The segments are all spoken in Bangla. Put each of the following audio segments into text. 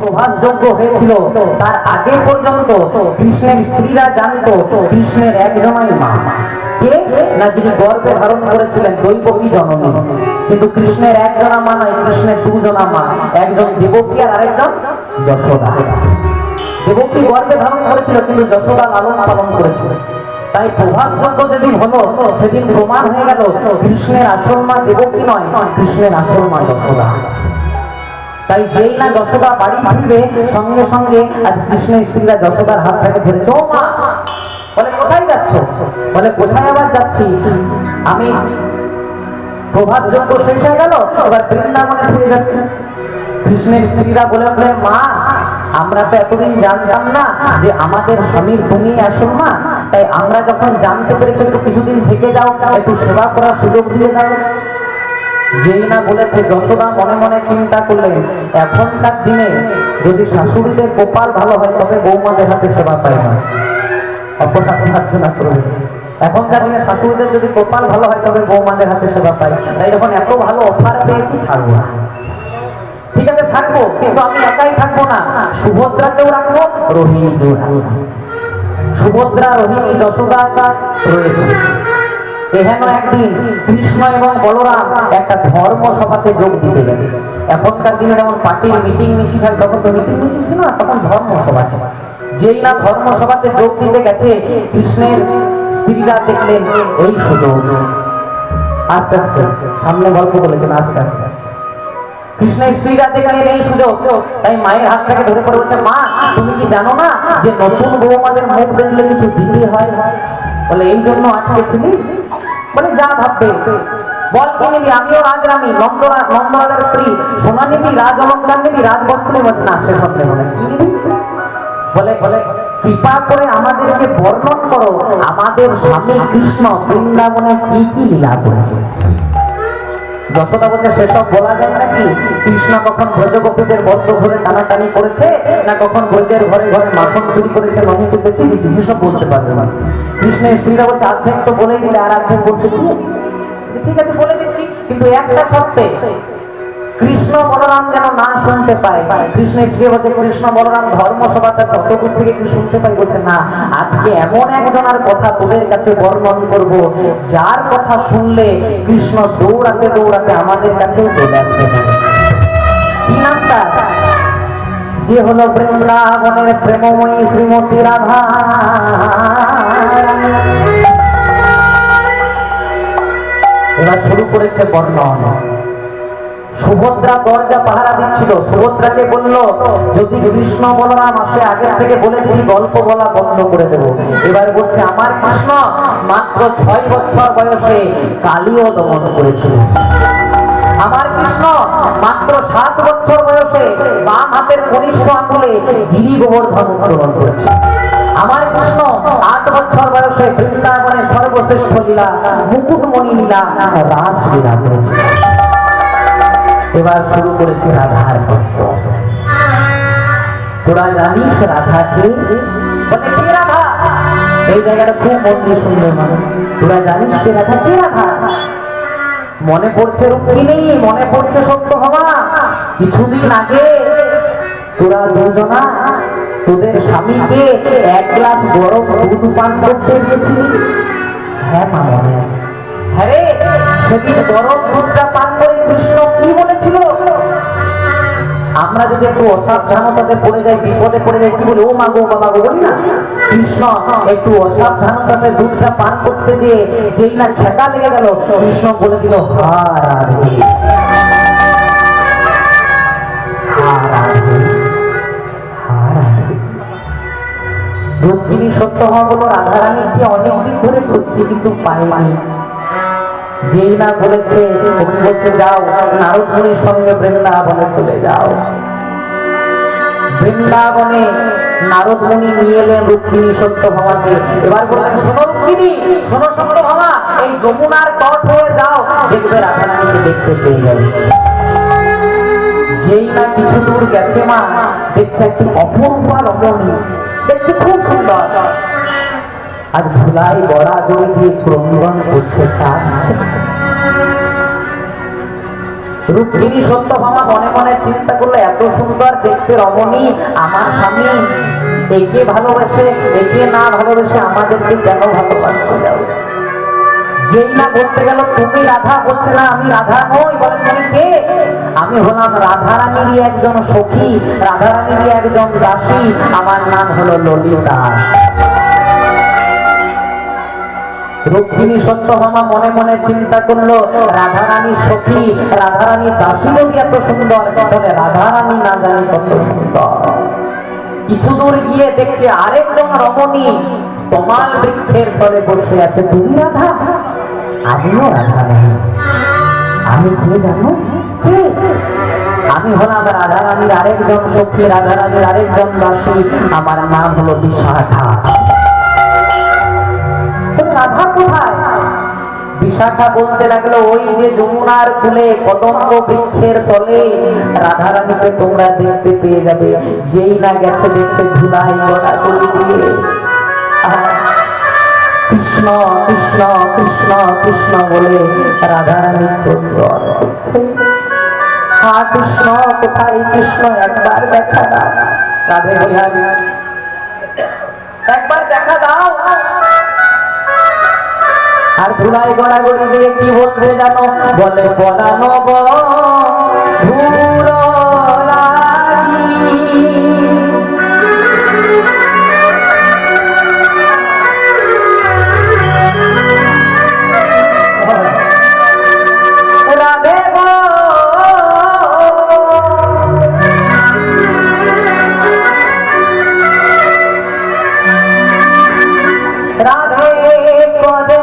প্রভাস যজ্ঞ হয়েছিল তার আগে পর্যন্ত কৃষ্ণের স্ত্রীরা জানতো কৃষ্ণের একজনই মা, কে না যিনি গর্ভে ধারণ করেছিলেন দৈবকী জননী। কিন্তু কৃষ্ণের একজনা মা নয়, কৃষ্ণের দুজনা মা, একজন দেবকী আর আরেকজন যশোদা। দেবকী গর্ভে ধারণ করেছিল কিন্তু যশোদা লালন পালন করেছিল। তাই প্রভাস যজ্ঞ যেদিন হলো সেদিন প্রমাণ হয়ে গেল কৃষ্ণের আসল মা দেবকী নয়, কৃষ্ণের আসল মা যশোদা। তাই যেই না যশোদা বাড়ি ফিরবে সঙ্গে সঙ্গে আজ কৃষ্ণের স্ত্রীরা যশোদার হাত থেকে ধরেছে। ও মা, বলে কোথায় যাচ্ছ? বলে কোথায় আবার যাচ্ছি, আমি প্রভাস যজ্ঞ শেষ হয়ে গেল, এবার বৃন্দাবনে ফিরে যাচ্ছে। কৃষ্ণের স্ত্রীরা বলে উঠলেন, মা আমরা তো এতদিন জানতাম না যে আমাদের স্বামীর তুমি আসল মা, তাই আমরা যখন জানতে পেরেছি একটু কিছুদিন থেকে যাও, একটু সেবা করার সুযোগ দিয়ে দাও। যেই না বলেছে যশোদা মনে মনে চিন্তা করলেন, এখনকার দিনে যদি শাশুড়িদের কপাল ভালো হয় তবে বৌমাদের হাতে সেবা পায় না। অপরাধ মার্জনা করবে। এখনকার দিনে শাশুড়িদের যদি কপাল ভালো হয় তবে বৌমাদের হাতে সেবা পায়। তাই যখন এত ভালো অফার পেয়েছি ছাড়বো না, ঠিক আছে থাকবো, কিন্তু আমি একাই থাকবো না, সুভদ্রাকেও রাখবো, রোহিণীকেও রাখবো। সুভদ্রা, রোহিণী, যশোদা রয়েছে। এহেন একদিন কৃষ্ণ এবং বলরাম একটা ধর্ম সভাতে যোগ দিতে গেছে। এখনকার দিনে যেমন পার্টির মিটিং মিছিল হয়, তখন তো মিটিং মিছিল ছিল না, তখন ধর্ম সভা ছিল। যেই না ধর্ম সভাতে যোগ দিতে গেছে কৃষ্ণের স্ত্রীরা দেখলেন এই সুযোগ। আস্তে আস্তে সামনে গল্প বলেছেন, আস্তে আস্তে কৃষ্ণের স্ত্রীরা দেখলেন এই সুযোগ, তাই মায়ের হাত থেকে ধরে পড়ে বলছে, মা তুমি কি জানো না যে নতুন বৌমাদের মুখ দেখলে কিছু দিতে হয়? বলে এই জন্য আটকে ছিলি? বলে যা ভাববে বল, কি নিবি? আমিও রাজরানী, নন্দরাজার স্ত্রী, সোনা নিবি, রাজ অলঙ্কার নিবি, রাজবস্ত্র নিবি? না সেসব নেব না। কি নিবি? বলে বলে কৃপা করে আমাদেরকে বর্ণন করো আমাদের স্বামী কৃষ্ণ বৃন্দাবনে কি কি লীলা করেছে। যশোদা বলছে, সেসব বলা যায় নাকি? কৃষ্ণ কখন ব্রজগোপীদের বস্ত্র ধরে টানাটানি করেছে, না কখন ব্রজের ঘরে ঘরে মাখন চুরি করেছে, মহি চুরি দিচ্ছি, সেসব বলতে পারবে না। কৃষ্ণের স্ত্রীরা বলছে, অর্ধেক তো বলে দিলে, আর অর্ধেক বলতে কি আছে? ঠিক আছে বলে দিচ্ছি, কিন্তু একটা শর্তে, কৃষ্ণ বলরাম যেন না শুনতে পায়। কৃষ্ণের স্ত্রী বলছে, কৃষ্ণ বলরাম ধর্মসভাটা চত্বর থেকে কি শুনতে পাই? বলছে না, আজকে এমন একজনের কথা তোদের কাছে বর্ণন করব যার কথা শুনলে কৃষ্ণ দৌড়াতে দৌড়াতে আমাদের কাছেও চলে আসতে পারে। কি নামটা? যে হলো বৃন্দাবনের প্রেমময়ী শ্রীমতী রাধা। এবার শুরু করেছে বর্ণন। সুভদ্রা দরজা পাহারা দিচ্ছিল। সুভদ্রাকে বলল, যদি কৃষ্ণ বলরাম আসে আগের থেকে বলে দিবি, গল্প বলা বন্ধ করে দেব। এবার বলছে, আমার কৃষ্ণ মাত্র 6 বছর বয়সে কালীও দমন করেছিল। আমার কৃষ্ণ মাত্র 7 বছর বয়সে বাম হাতের কনিষ্ঠ আঙুলে গিরি গোবর্ধন উত্তোলন করেছে। আমার কৃষ্ণ 8 বছর বয়সে বৃন্দাবনে সর্বশ্রেষ্ঠ লীলা মুকুটমণি লীলা রাস লীলা করেছে। এবার শুরু করেছে রাধার তত্ত্ব। তোরা জানিস রাধা কে? বলে কে রাধা? এই জায়গাটা খুব মন দিয়ে শুনবে মানুষ। তোরা জানিস কে রাধা? কে রাধা? মনে পড়ছে রুক্মিণী, মনে পড়ছে সত্যভামা। কিছুদিন আগে তোরা দুজনা তোদের স্বামীকে 1 গ্লাস গরম দুধ পান করতে দিয়েছিস। হ্যাঁ মা, মনে আছে। হ্যাঁ রে, সেদিন গরম দুধটা পান করে কৃষ্ণ কি বলেছিল? আমরা যদি একটু অসাবধানতাতে পড়ে যাই, বিপদে পড়ে যাই, কি বলি? ও মা গো, বাবা গো বলি না? কৃষ্ণ একটু অসাবধানতাতে দুধটা পান করতে যেই না ছেঁকা লেগে গেল, কৃষ্ণ বলে দিল, হা রাধে, হা রাধে, হা রাধে। রুক্মিণী সত্যভামা বলল, রাধারানীকে অনেকদিন ধরে খুঁজছি কিন্তু পাইনি। যেই না বলেছে উনি বলছে, যাও নারদ মুনির সঙ্গে বৃন্দাবনে চলে যাও। বৃন্দাবনে নারদ মুনি নিয়ে এলেন রুক্মিণী সত্যভামাকে। এবার বললেন, শোনো রুক্মিণী, শোনো সত্যভামা, এই যমুনার তট হয়ে যাও, দেখবে রাধারানীকে দেখতে পেয়ে যাবে। যেই না কিছু দূর গেছে মা, দেখছে একটি অপরূপা রমণী, দেখতে খুব সুন্দর। আজ ধুলাই গড়া গড়ি দিয়ে ক্রন্দন করছে, কাঁদছে। রুক্মিণী সত্যভামা মনে মনে চিন্তা করলো, এত সুন্দর দেখতে রমণী আমার স্বামী, একে ভালোবাসে, একে না ভালোবেসে আমাদেরকে কেন ভালোবাসতে যাও? যেই না বলতে গেল তুমি রাধা, বলছে না আমি রাধা নই। বলে তুমি কে? আমি হলাম রাধারানীরই একজন সখী, রাধারানীরই একজন দাসী, আমার নাম হলো ললিতা। রুক্মিণী সত্যভামা মনে মনে চিন্তা করলো, রাধারানী সখী, রাধারানী দাসী যদি এত সুন্দর, তাহলে রাধারানী না জানি কত সুন্দর। কিছু দূর গিয়ে দেখছে আরেকজন রমণী তমাল বৃক্ষের তলে বসে আছে। তুমি রাধা? আমিও রাধা নই। আমি কে জানো? কে? আমি হলাম রাধারানীর আরেকজন সখী, রাধারানীর আরেকজন দাসী, আমার নাম হলো বিশাখা। রাধা কোথায়? বিশাখা বলতে লাগলো, ওই যে যমুনার কূলে কদম্ব বৃক্ষের তলে রাধারানীকে তোমরা দেখতে পেয়ে যাবে। যেই না গেছে দেখছে ধুলাই গড়াগড়ি দিয়ে কৃষ্ণ কৃষ্ণ কৃষ্ণ কৃষ্ণ বলে রাধারানী করছে। হ্যাঁ কৃষ্ণ কোথায়? কৃষ্ণ একবার দেখা দাও, রাধে বিহারী একবার দেখা দাও। আর ধুলাই গড়াগড়ি দিয়ে কি বলছে জানো? বলে পরানো ধুর লাগি রাধে গো, রাধে করে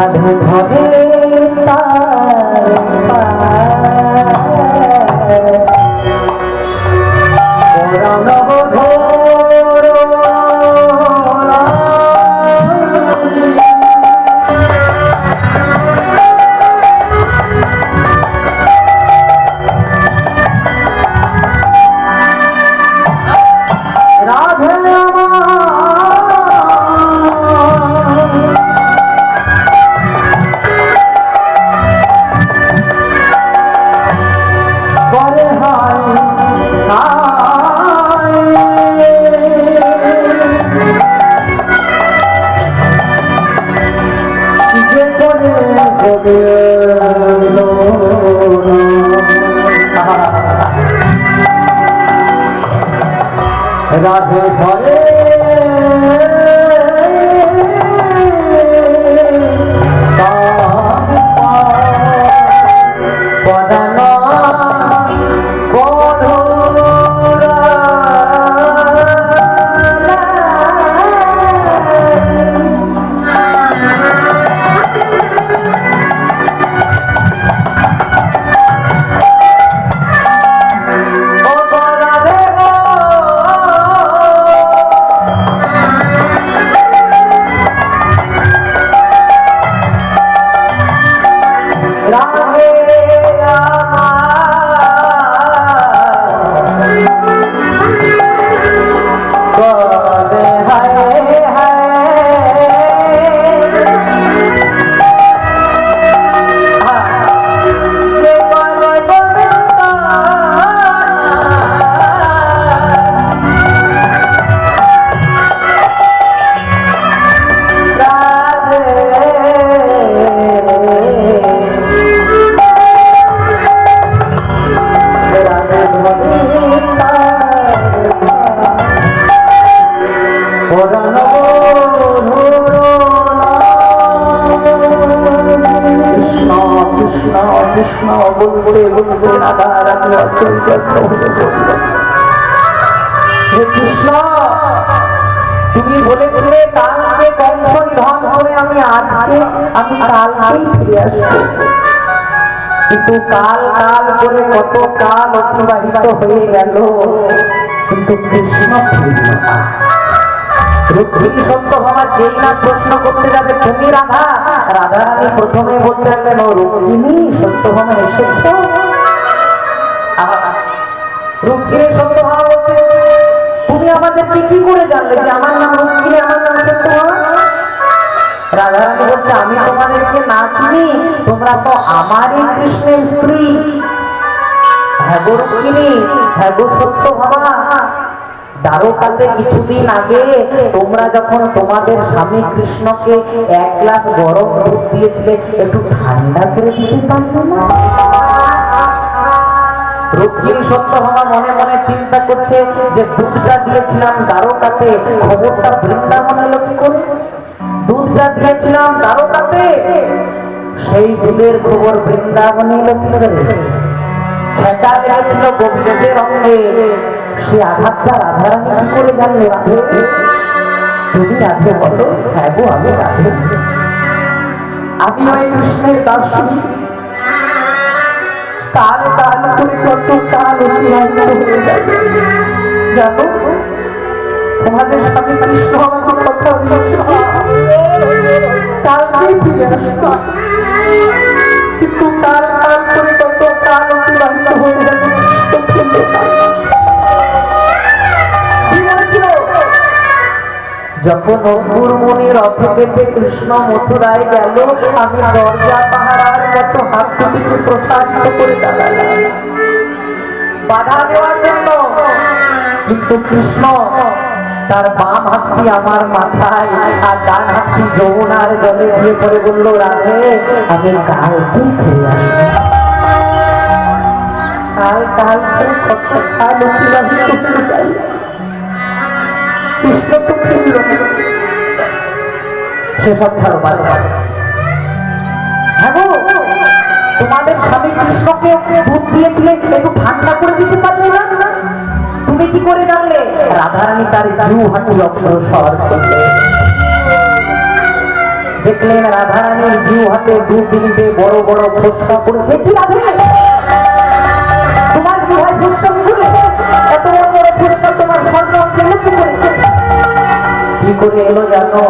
রাধে ধরে রাধে ধরে কৃষ্ণ বলতে বলতে রাধারানী অচৈতন্য হয়ে পড়ল। হে কৃষ্ণ, তুমি বলেছিলে কালকে কংস নিধন করে আমি কালকেই ফিরে আসবো, কিন্তু কাল কাল করে কত কাল অতিবাহিত হয়ে গেল। কিন্তু কৃষ্ণ ফিরল না। রুক্মিণী সত্যভামা যেই না প্রশ্ন করতে যাবে তুমি রাধা, রাধারানী প্রথমে বলতে লাগলেন ও রুক্মিণী সত্যভামা এসেছ? রুক্মিণী সত্যভামা বলছে তুমি আমাদেরকে কি করে জানলে যে আমার নাম রুক্মিণী, আমার নাম সত্যভামা? রাধারানী বলছে আমি তোমাদেরকে না চিনি, তোমরা তো আমারই কৃষ্ণের স্ত্রী। হ্যাঁ গো রুক্মিণী, হ্যাঁ গো সত্যভামা, দ্বারকাতে কিছুদিন আগে তোমরা যখন তোমাদের স্বামী কৃষ্ণকে এক গ্লাস গরম দুধ দিয়েছিলে, একটু ঠান্ডা করে দিতে পারলে না? রুক্মিণী সত্যভামা মনে মনে চিন্তা করছে যে দুধটা দিয়েছিলাম দ্বারকাতে, খবরটা বৃন্দাবন এলো কি করে? দুধটা দিয়েছিলাম দ্বারকাতে, সেই দুধের খবর বৃন্দাবনে এলো কি করে? ছেঁকা লেগেছিল গোবিন্দের অঙ্গে, সে আঘাতটা রাধারানী কি করে জানলো? রাধে তুমি রাধে বলো? হ্যাঁ গো আমি রাধে, আমি ওই কৃষ্ণের দাসী। কাল কাল করে কত কাল অতিবাহিত হয়ে যাবে জানো? তোমাদের স্বামী কৃষ্ণ আমাকে কথা দিয়েছিল কালকেই ফিরে আসবে, কিন্তু কাল কাল করে কত কাল অতিবাহিত হয়ে যাবে। কৃষ্ণ ফিরল না। কি বলেছিল? যখন অঙ্কুর মুনি রথে চেপে কৃষ্ণ মথুরায় গেল, আমি দরজা পাহারার মতো হাত দুটিকে প্রসারিত করে দাঁড়ালাম বাধা দেওয়ার জন্য, কিন্তু কৃষ্ণ তার বাম হাতটি আমার মাথায় আর ডান হাতটি যমুনার জলে দিয়ে পড়ে বলল রাধে আমি কালকেই ফিরে আসবো। কাল কাল করে কত কাল অতিবাহিত হয়ে যায়, কৃষ্ণ তো ফিরল না। সেসব ছাড়ো ভালো। হ্যাঁ গো, তোমাদের স্বামী কৃষ্ণকে দুধ দিয়েছিলে, একটু ঠান্ডা করে দিতে পারলে না? তুমি কি করে জানলে? রাধারানী তার জিউ হাঁটি অগ্রসর করলেন, দেখলেন রাধারানীর জিউ হাতে দু তিনটে বড় বড় ফোসকা পড়েছে। কি রাধে, তোমার জিহ্বায় ফোসকা করে এত বড় বড় ফোসকা তোমার স্বর্ণ গেল কি করে? কি করে এলো জানো?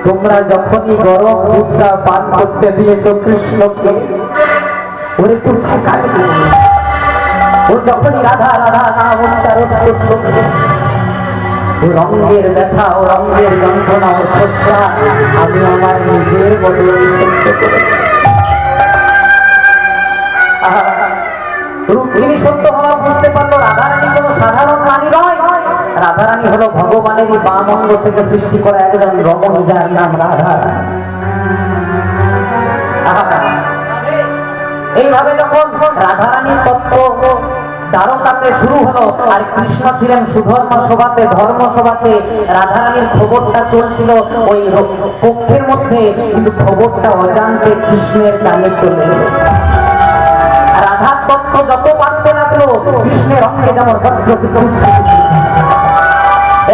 তোমরা যখনই গরম দুধটা পান করতে দিয়েছো কৃষ্ণকে, ওর একটু ছেঁকা লেগে গেল। ও যখনই রাধা রাধা নাম উচ্চারণ করলো, ও রঙের ব্যথা, ও রঙের যন্ত্রণা, ওর ফোসকা আমি আমার নিজের বদলে সহ্য করেছি। রুক্মিণী সত্যভামা বুঝতে পারলো রাধারানী কোনো সাধারণ রানী নয়, রাধারানী হলো ভগবানেরই বাম অঙ্গ থেকে সৃষ্টি করা একজন রমণী, যার নাম রাধা। এইভাবে যখন রাধারানীর তত্ত্ব দ্বারকাতে শুরু হলো, আর কৃষ্ণ ছিলেন সুধর্ম সভাতে, ধর্ম সভাতে, রাধারানীর খবরটা চলছিল ওই কক্ষের মধ্যে, কিন্তু খবরটা অজান্তে কৃষ্ণের কানে চলে এলো। রাধার তত্ত্ব যত বাড়তে লাগলো, কৃষ্ণের অঙ্গে যেমন বজ্র বিদ্যুৎ।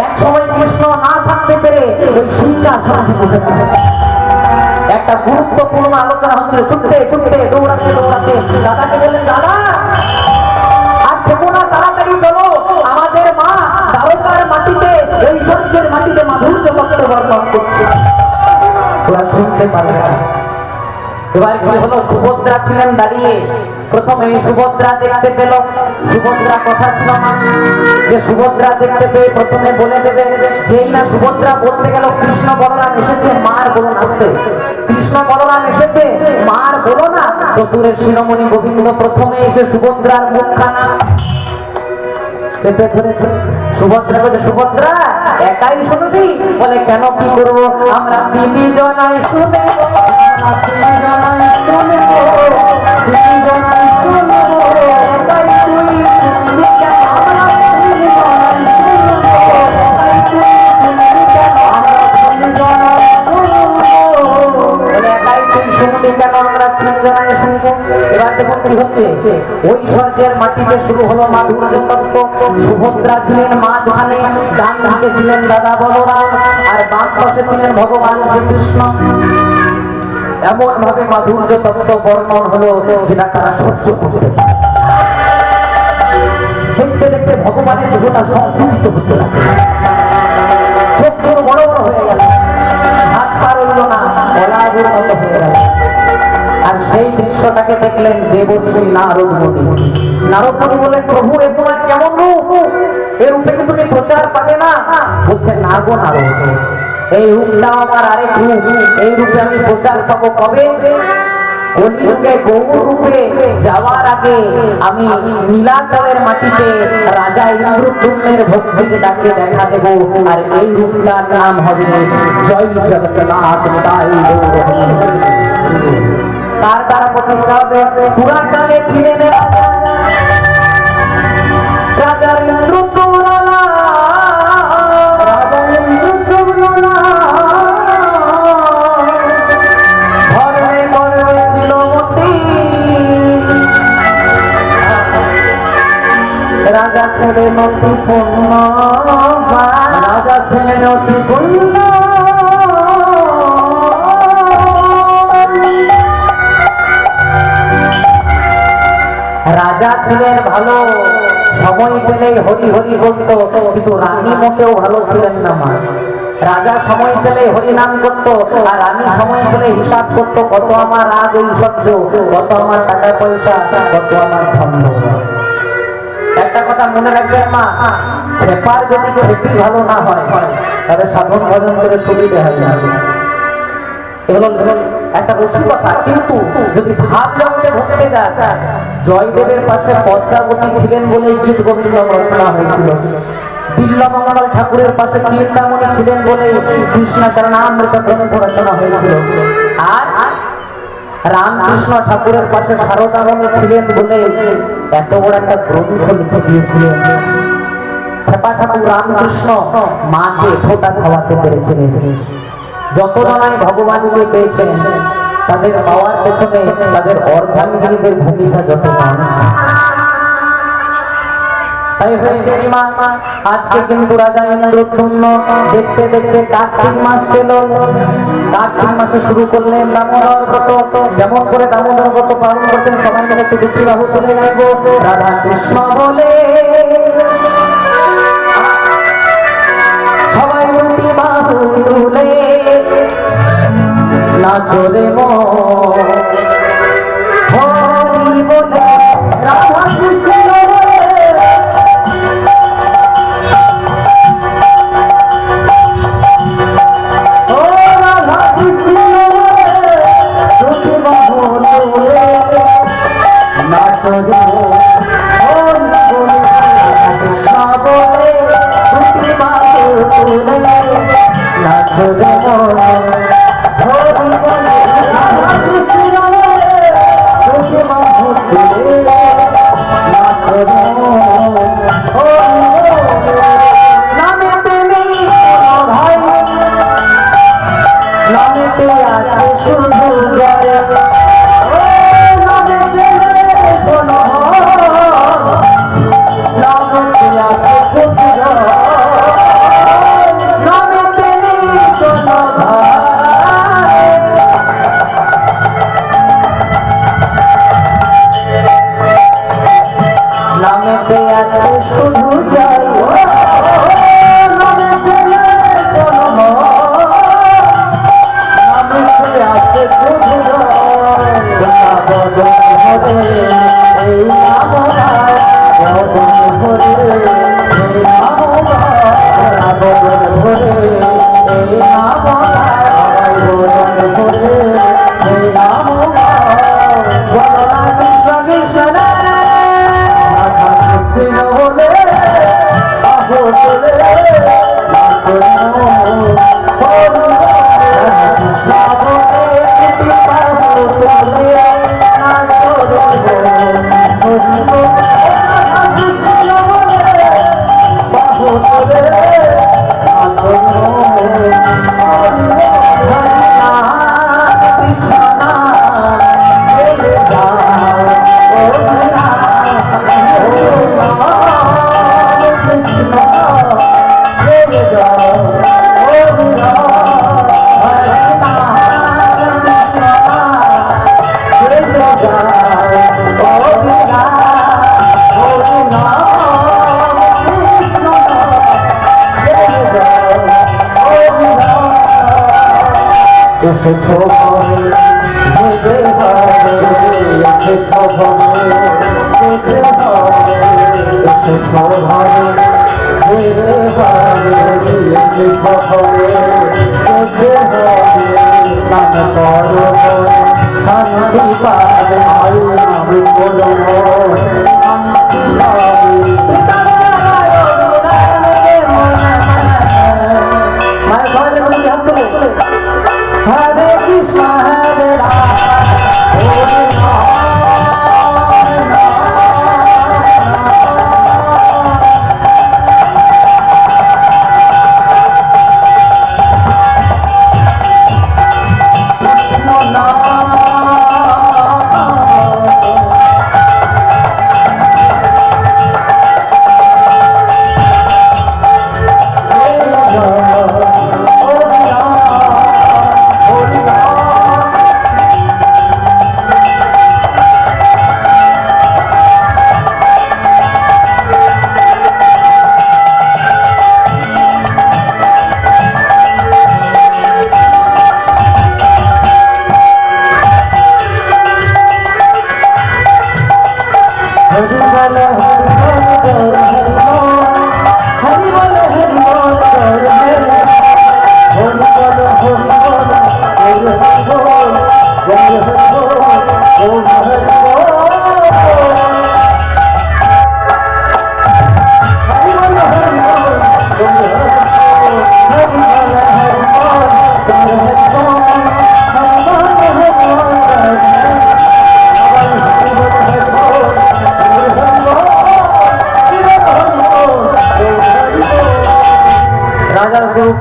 এক সময় কৃষ্ণ না থাকতে পেরে ওই সিংহাসন একটা গুরুত্বপূর্ণ আলোচনা হচ্ছিল, ছুটতে ছুটতে দৌড়াতে দৌড়াতে দাদাকে বললেন দাদা আর থেকো না, তাড়াতাড়ি চলো, আমাদের মা দ্বারকার মাটিতে, ঐশ্বর্যের মাটিতে মাধুর্য তত্ত্ব বর্ণন করছে। ওরা শুনতে পারবে না। এবার কি হলো, সুভদ্রা ছিলেন দাঁড়িয়ে। প্রথমে সুভদ্রা দেখতে পেল, সুভদ্রা কথা ছিল না যে সুভদ্রা দেখতে পেয়ে প্রথমে বলে দেবে। যেই না সুভদ্রা বলতে গেল কৃষ্ণ বলরাম এসেছে, মার বলো না আসতে, কৃষ্ণ বলরাম এসেছে মার বলো না। চতুরের শিরোমণি গোবিন্দ প্রথমে এসে সুভদ্রার মুখখানা চেপে ধরেছে। সুভদ্রা বলছে সুভদ্রা একাই শুনবি? বলে কেন, কি করবো? আমরা তিনজনাই শুনে, তিনজনাই শুনে, তিনজনাই শুনে, একাই তুই শুনবি কেন? আমরা তিনজনাই শুনবো, একাই তুই শুনবি কেন? আমরা তিনজনাই শুনবো, একাই তুই শুনবি কেন? আমরা তিনজনাই শুনবো। এবার দেখুন কি হচ্ছে, ঐশ্বর্যের মাটিতে শুরু হলো মাধুর্য তত্ত্ব। সুভদ্রা ছিলেন মাঝখানে, ডান দিকে ছিলেন দাদা বলরাম, আর বাম পাশে ছিলেন ভগবান শ্রীকৃষ্ণ। এমন ভাবে মাধুর্য তত্ত্ব বর্ণন হলো যেটা তারা সহ্য করতে পারে। দেখতে দেখতে ভগবানের দেহটা সংকুচিত হতে লাগে, চোখ ছোট বড় বড় হয়ে গেল, হাত পা রইল না, কলাগুর মতো হয়ে গেল। আর সেই দৃশ্যটাকে দেখলেন দেবর্ষি নারদ মুনি। নারদ মুনি বললেন, প্রভু এ তোমার কেমন রূপ, এই রূপে কি তুমি প্রচার পাবে না? বলছে, না গো নারদ, এই রূপটা আমার আরেক রূপ, এই রূপে আমি প্রচার পাবো কবে? কলিযুগে গৌর রূপে যাওয়ার আগে আমি নীলাচলের মাটিতে রাজা ইন্দ্রদ্যুম্নের ভক্তির ডাকে দেখা দেব, আর এই রূপটার নাম হবে জয় জগন্নাথ নিতাই গৌর হরি। তার দ্বারা প্রতিষ্ঠা হবে। পুরাকালে ছিলেন রাজা, রাজা ইন্দ্রদ্যুম্ন, রাজা ইন্দ্রদ্যুম্ন ধর্মে গর্বে ছিল মতি, রাজা ছিলেন অতি পূর্ণ, রাজা ছিলেন অতি পূর্ণ। রাজা ছিলেন ভালো, সময় পেলেই হরি হরি বলতো, কিন্তু রানী মোটেও ভালো ছিলেন না মা। রাজা সময় পেলে হরি নাম করতো, আর রানী সময় পেলে হিসাব করতো, কত আমার রাগ ঐশ্বর্য, কত আমার টাকা পয়সা, কত আমার ধন দৌলত। একটা কথা মনে রাখবেন মা, খেপার যদি খেপি ভালো না হয় তাহলে সাধন ভজন করে সুবিধা হয় না। এগুলো একটা রসিকতা, কিন্তু যদি ভাব জগতে ঢুকতে যায়, জয়দেবের পাশে পদ্মাবতী ছিলেন বলে গীত গোবিন্দ রচনা হয়েছিল। বিল্লমঙ্গল ঠাকুরের পাশে চিন্তামণি ছিলেন বলে কৃষ্ণচরণামৃত গ্রন্থ রচনা হয়েছিল। আর রামকৃষ্ণ ঠাকুরের পাশে শারদামণি ছিলেন বলে এত বড় একটা গ্রন্থ লিখে দিয়েছিলেন। খেপা ঠাকুর রামকৃষ্ণ মাকে ফোঁটা খাওয়াতে পেরেছিলেন। যত জনাই ভগবানকে পেয়েছেন, তাদের পাওয়ার পেছনে তাদের অর্ধাঙ্গিনীদের ভূমিকা যত মান। তাই হয়েছে ইমাম, আজকে কিন্তু রাজা ইন্দ্রদ্যুম্ন দেখতে দেখতে কার্তিক মাস ছিল। কার্তিক মাসে শুরু করলেন দামোদর ব্রত। যেমন করে দামোদর ব্রত পালন করছেন, সবাই মিলে একটু দুটি বাহু তুলে গাইব রাধা কৃষ্ণ বলে, সবাই দুটি বাহু তুলে নাচরে হরি বলে রাধা কৃষ্ণ। নাচো যেমন হরি বলে রাধা কৃষ্ণ। এসেছো ঘরে যেতে হবে, এসেছো ঘরে যেতে হবে, এসেছো ঘরে যেতে হবে, এসেছো ঘরে যেতে হবে। নাম করো শান্তি পাবে, নাম করো শান্তি পাবে। মায়ের সবাই বলে হাত তুলে হরে কৃষ্ণ হরে রাম হরে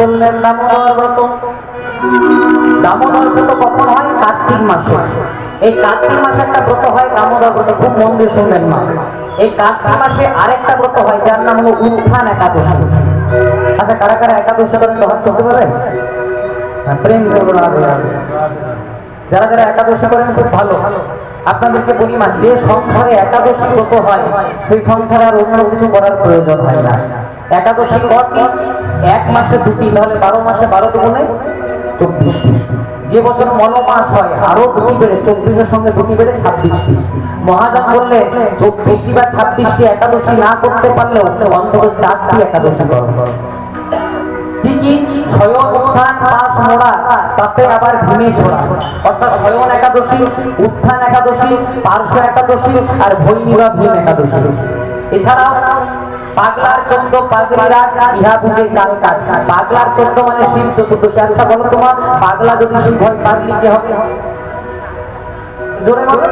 করলেন দামোদর ব্রত। দামোদর ব্রত কখন হয়? কার্তিক মাসে। এই কার্তিক মাসে একটা ব্রত হয় দামোদর ব্রত, খুব মন দিয়ে শুনবেন মা। এই কার্তিক মাসে আরেকটা ব্রত হয় যার নাম হলো উত্থান একাদশী। আচ্ছা, কারা কারা একাদশী করেন হাত করতে পারে? প্রেম যারা যারা একাদশী করেন খুব ভালো। আপনাদেরকে বলি মা, যে সংসারে একাদশী ব্রত হয় সেই সংসারে আর অন্য কিছু করার প্রয়োজন হয় না। একাদশী কদিন? এক মাসে দুটি, তাহলে 12 মাসে 12 দুগুণে 24টি। যে বছর মলমাস হয় আরো দুটি বেড়ে 24-এর সঙ্গে দুটি বেড়ে 26টি। মহাজন বললে 24টি বা 26টি একাদশী না করতে পারলেও অন্তত 4টি একাদশী করো। কি কি? শয়ন, উত্থান, পাশ মোড়া, তাতে আবার ভীমে ছোড়া। অর্থাৎ শয়ন একাদশী, উত্থান একাদশী, পার্শ্ব একাদশী আর ভৈমী বা ভীম একাদশী। এছাড়াও পাগলার চন্দ্র পাগড়ি রাত ইহা বুঝে কাল কাট। পাগলার চন্দ্র মানে শিব চতুর্দশী। আচ্ছা বলো তোমার, পাগলা যদি শিব হয় পাগলি কে হবে? জোরে বলো।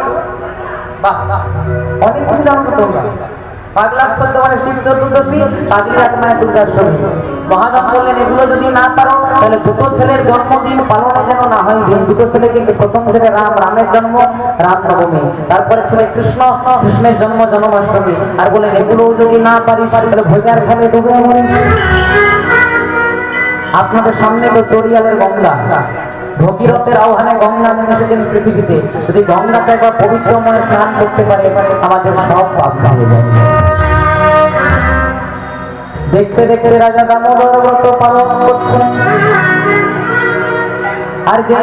বাহ, অনেক কিছু জানো তো তোমরা। পাগলার চন্দ্র মানে শিব চতুর্দশী, পাগলি রাত মানে দুর্গাষ্টমী। মহাজন বললেন এগুলো যদি না পারো তাহলে দুটো ছেলের জন্মদিন পালনে যেন না হয়। দুটো ছেলেকে, প্রথম ছেলে রাম, রামের জন্ম রামনবমী, তারপরে ছেলে কৃষ্ণ, কৃষ্ণের জন্ম জন্মাষ্টমী। আর বলেন এগুলো যদি না পারিস তাহলে ভৈরার খালে ডুবে মরিস। আপনাদের সামনে তো চড়িয়ালের গঙ্গা, ভগীরথের আহ্বানে গঙ্গা নেমে এসেছেন পৃথিবীতে। যদি গঙ্গাতে একবার পবিত্র মনে স্নান করতে পারে আমাদের সব পাপ ধুয়ে যায়। দেখতে দেখতে রাজা দামোদর ব্রত পালন করছেন। আর যে